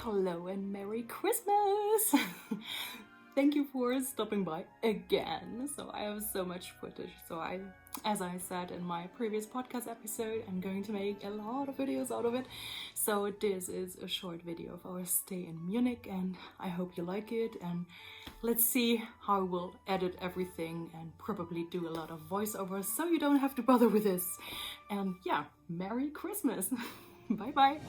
Hello and Merry Christmas! Thank you for stopping by again. So I have so much footage. As I said in my previous podcast episode, I'm going to make a lot of videos out of it. So this is a short video of our stay in Munich and I hope you like it. And let's see how I will edit everything and probably do a lot of voiceovers so you don't have to bother with this. And yeah, Merry Christmas! Bye bye!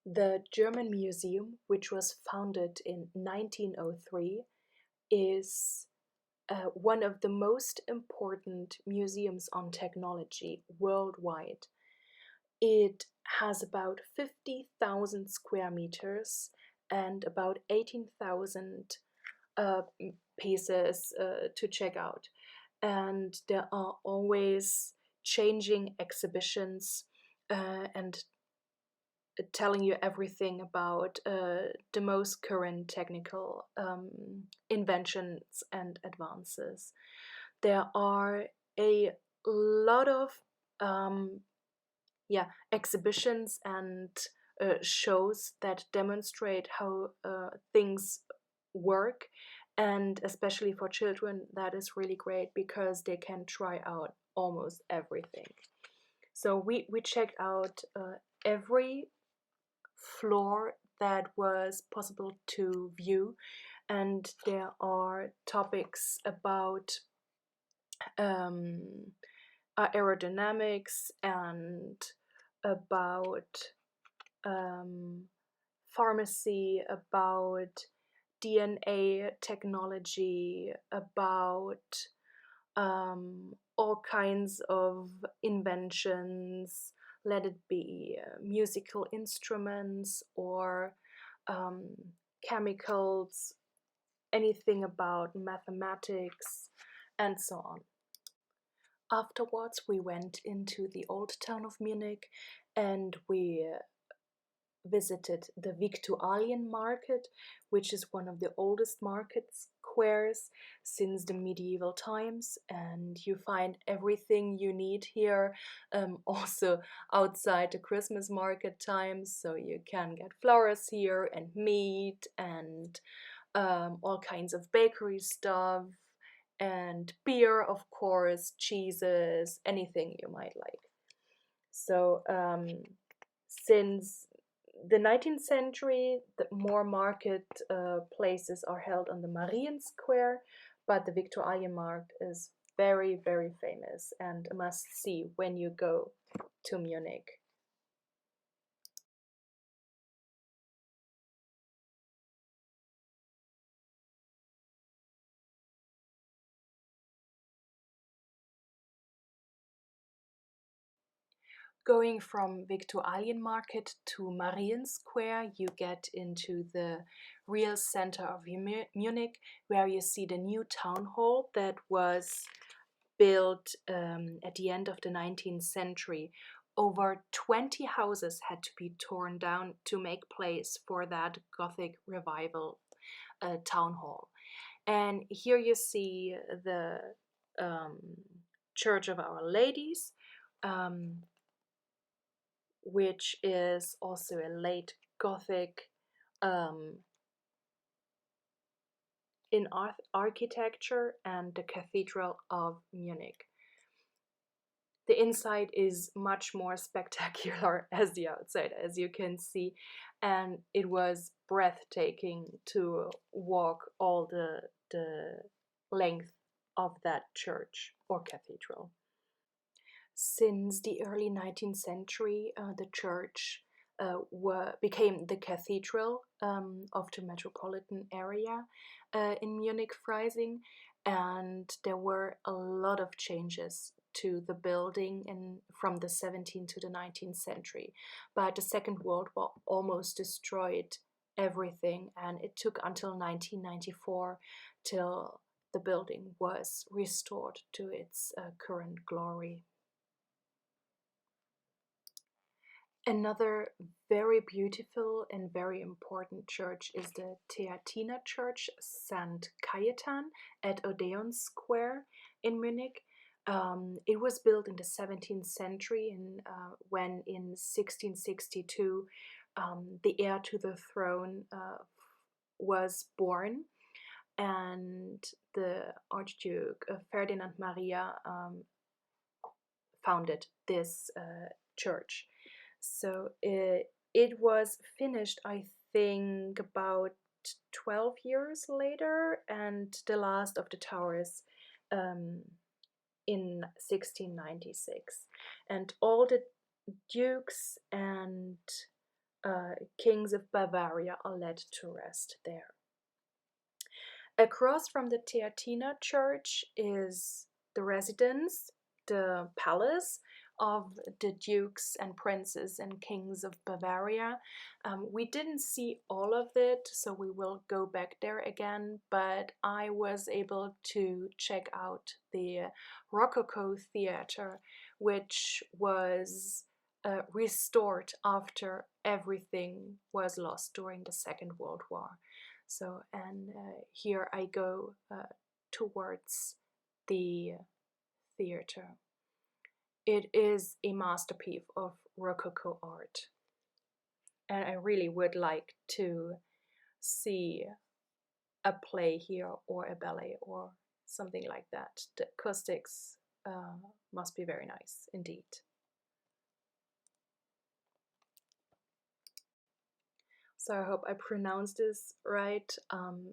The German Museum, which was founded in 1903, is one of the most important museums on technology worldwide. It has about 50,000 square meters and about 18,000 pieces to check out. And there are always changing exhibitions and telling you everything about the most current technical inventions and advances. There are a lot of exhibitions and shows that demonstrate how things work, and especially for children that is really great because they can try out almost everything. So we checked out every floor that was possible to view, and there are topics about aerodynamics and about pharmacy, about DNA technology, about all kinds of inventions, let it be musical instruments or chemicals, anything about mathematics, and so on. Afterwards, we went into the old town of Munich and we visited the Viktualien market, which is one of the oldest market squares since the medieval times, and you find everything you need here, also outside the Christmas market times. So you can get flowers here and meat and all kinds of bakery stuff and beer, of course, cheeses, anything you might like. So since the 19th century, the more market places are held on the Marien Square, but the Viktualienmarkt is very, very famous and a must-see when you go to Munich. Going from Viktualienmarkt to Marien Square, you get into the real center of Munich, where you see the new town hall that was built at the end of the 19th century. Over 20 houses had to be torn down to make place for that Gothic revival town hall. And here you see the Church of Our Ladies, which is also a late Gothic in architecture, and the Cathedral of Munich. The inside is much more spectacular as the outside, as you can see, and it was breathtaking to walk all the length of that church or cathedral. Since the early 19th century, the church became the Cathedral of the metropolitan area in Munich, Freising, and there were a lot of changes to the building from the 17th to the 19th century. But the Second World War almost destroyed everything, and it took until 1994 till the building was restored to its current glory. Another very beautiful and very important church is the Theatiner Church, St. Cajetan at Odeon Square in Munich. It was built in the 17th century, when in 1662 the heir to the throne was born, and the Archduke Ferdinand Maria founded this church. So it was finished, I think, about 12 years later, and the last of the towers in 1696. And all the dukes and kings of Bavaria are laid to rest there. Across from the Theatiner Church is the residence, the palace of the dukes and princes and kings of Bavaria. We didn't see all of it, so we will go back there again, but I was able to check out the Rococo Theater, which was restored after everything was lost during the Second World War. So, and here I go towards the theater. It is a masterpiece of Rococo art, and I really would like to see a play here or a ballet or something like that. The acoustics must be very nice indeed. So I hope I pronounced this right.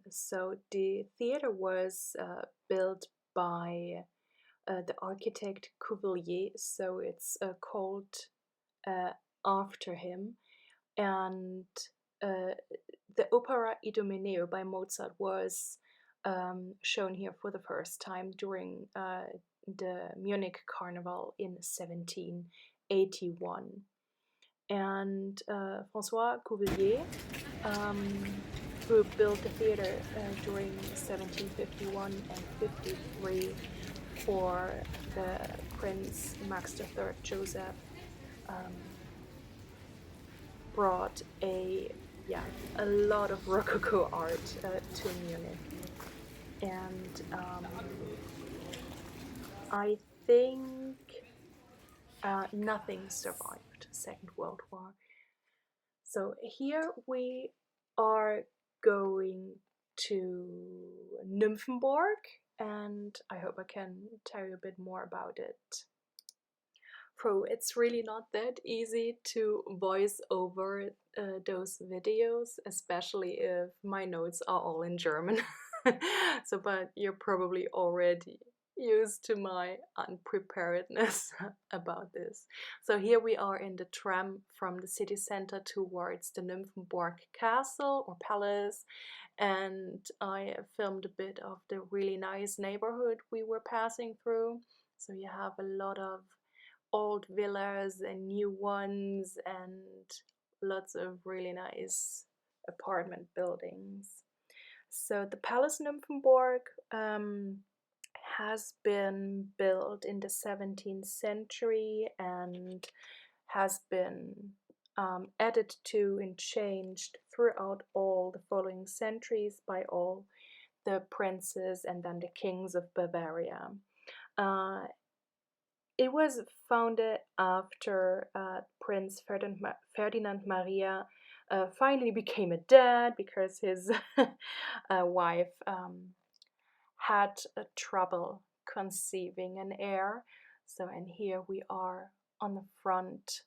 So the theater was built by the architect Cuvillier, so it's called after him. And the opera Idomeneo by Mozart was shown here for the first time during the Munich Carnival in 1781. And François Cuvillier, who built the theater during 1751 and 53 for the Prince Max III Joseph, brought a lot of Rococo art to Munich, and I think nothing survived Second World War. So here we are going to Nymphenburg, and I hope I can tell you a bit more about it. So it's really not that easy to voice over those videos, especially if my notes are all in German. So, but you're probably already used to my unpreparedness about this. So here we are in the tram from the city center towards the Nymphenburg castle or palace, and I filmed a bit of the really nice neighborhood we were passing through. So you have a lot of old villas and new ones and lots of really nice apartment buildings. So the Palace Nymphenburg has been built in the 17th century and has been added to and changed throughout all the following centuries by all the princes and then the kings of Bavaria. It was founded after Prince Ferdinand Maria finally became a dad because his wife had trouble conceiving an heir. So, and here we are on the front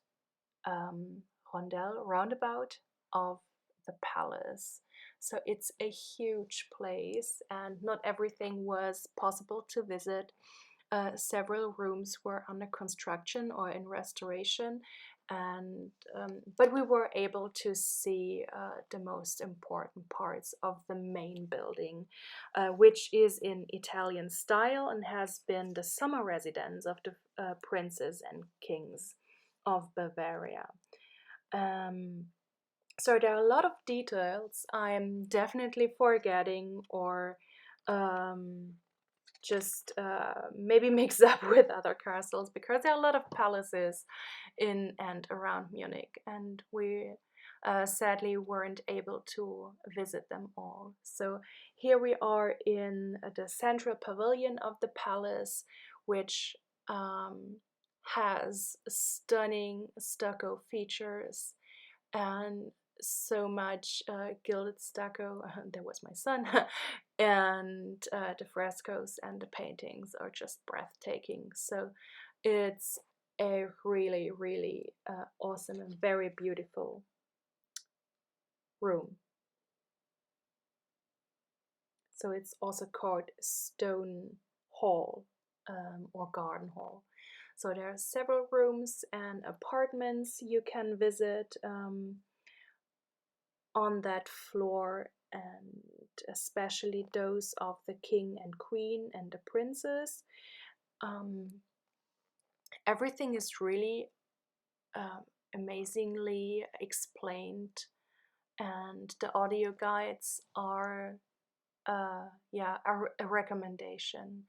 roundabout of the palace. So it's a huge place, and not everything was possible to visit. Several rooms were under construction or in restoration, and but we were able to see the most important parts of the main building, which is in Italian style and has been the summer residence of the princes and kings of Bavaria. So there are a lot of details I'm definitely forgetting, or just maybe mix up with other castles, because there are a lot of palaces in and around Munich, and we sadly weren't able to visit them all. So here we are in the central pavilion of the palace, which has stunning stucco features and so much gilded stucco. There was my son. And the frescoes and the paintings are just breathtaking. So it's a really, really awesome and very beautiful room. So it's also called Stone Hall or Garden Hall. So there are several rooms and apartments you can visit on that floor, and especially those of the king and queen and the princes. Everything is really amazingly explained, and the audio guides are a recommendation.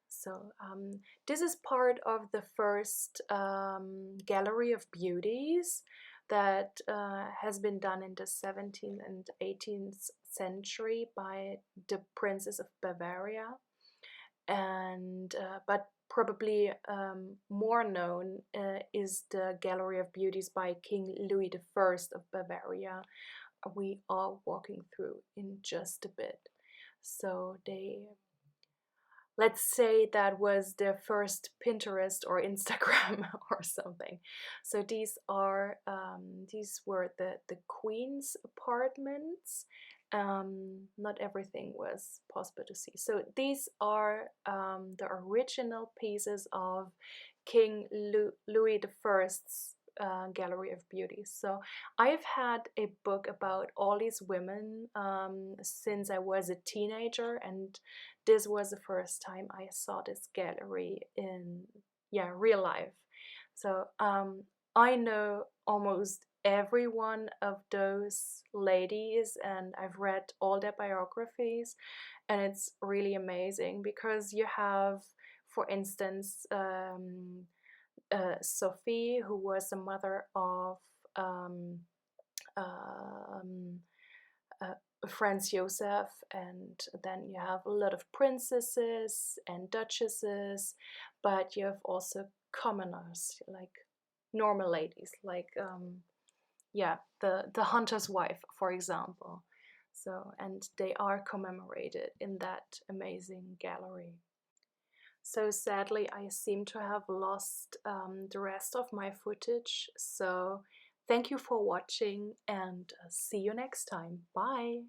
So this is part of the first gallery of beauties that has been done in the 17th and 18th century by the princes of Bavaria, and but probably more known is the Gallery of Beauties by King Louis I of Bavaria. We are walking through in just a bit. So let's say that was their first Pinterest or Instagram or something. So these were the Queen's apartments. Not everything was possible to see. So these are the original pieces of King Louis I's Gallery of Beauty. So I've had a book about all these women since I was a teenager, and this was the first time I saw this gallery in real life. So I know almost every one of those ladies, and I've read all their biographies, and it's really amazing because you have, for instance, Sophie, who was the mother of Franz Josef, and then you have a lot of princesses and duchesses, but you have also commoners, like normal ladies, like the hunter's wife, for example. So, and they are commemorated in that amazing gallery. So sadly, I seem to have lost the rest of my footage. So thank you for watching, and see you next time. Bye!